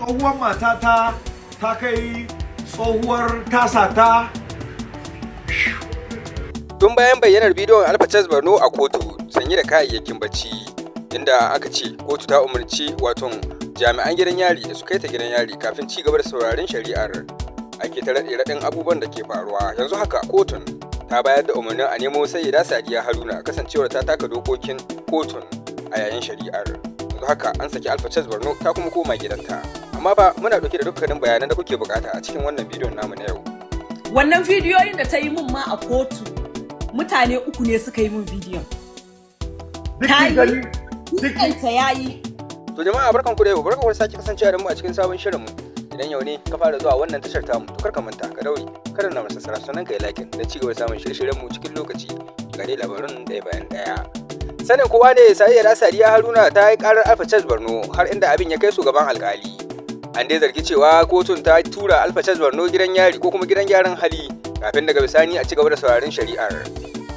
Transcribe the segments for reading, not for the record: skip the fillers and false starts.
tsohuwar matata ta kai tsohuwar tasata. Tun bayan bayyanar bidiyon Alfa Barno a kotu sanye da kayayyakin bacci, inda aka ce kotu ta umarci jami'an gidan yari da su kai ta gidan yari kafin ci gaba da sauraron shari'ar. Ake ta raɗe-raɗin abubuwan da ke faruwa. Yanzu haka kotun ta bayar da umarnin a nemo Sayyida Sadiya Haruna kasancewar ta taka dokokin kotun a yayin shari'ar. Yanzu haka an saki Alfa Barno ta kuma koma gidanta. Amma ba muna ɗauke da dukkanin bayanan da kuke bukata a cikin wannan bidiyon namu na yau. Wannan bidiyoyin da ta yi min ma a kotu mutane 3 ne suka yi min bidiyon. Dukanta ya yi. To jama'a barkanku da yau, barkanku da sake kasancewa da mu a cikin sabon shirinmu. Idan yau ne ka fara zuwa wannan tashar tamu, to kar ka manta ka daure, kada na masa sarar sannan ka yi like don ci gaba da samun shirye-shiryenmu cikin lokaci. Ga dai labarin ɗaya bayan ɗaya. Sanin kowa ne Sayyida Sadiya Haruna ta yi karar Alfa Barno har inda abin ya kai su gaban alkali. An dai zargi cewa kotun ta tura Alfa Barno gidan yari ko kuma gidan gyaran hali kafin daga bisani a ci gaba da sauraron shari'ar.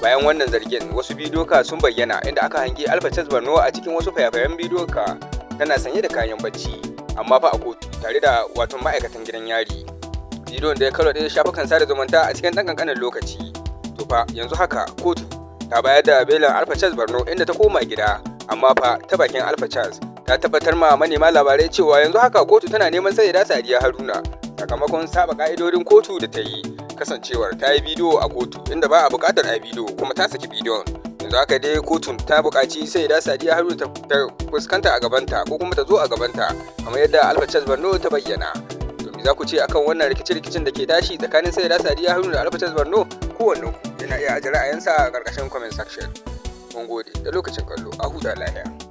Bayan wannan zargin, wasu bidiyoka sun bayyana inda aka hangi Alfa Barno a cikin wasu fayafayen bidiyoka tana sanye da kayan bacci, amma fa a kotu tare da ma'aikatan gidan yari. Bidiyon da ya karo da shafukan sada zumunta a cikin ɗan ƙanƙanin lokaci. To fa yanzu haka kotu ta bayar da belin Alfa Barno inda ta koma gida, amma fa ta bakin Alfa ta tabbatar ma manema labarai cewa yanzu haka kotu tana neman Sayyida Sadiya Haruna sakamakon saba ka'idodin kotu da ta yi, kasancewar ta yi bidiyo a kotu inda ba a buƙatar a bidiyo kuma ta saki bidiyon. Yanzu haka dai kotun ta buƙaci Sayyida Sadiya Haruna ta fuskanta a gabanta ko kuma ta zo a gabanta kamar yadda Alfa Barno ta bayyana. To me za ku ce akan wannan rikice-rikicin da ke tashi tsakanin Sayyida Sadiya Haruna da Alfa Barno? Kowannen ku yana iya ajiye ra'ayinsa a ƙarƙashin comment section. Mun gode da lokacin kallo, a huta lafiya.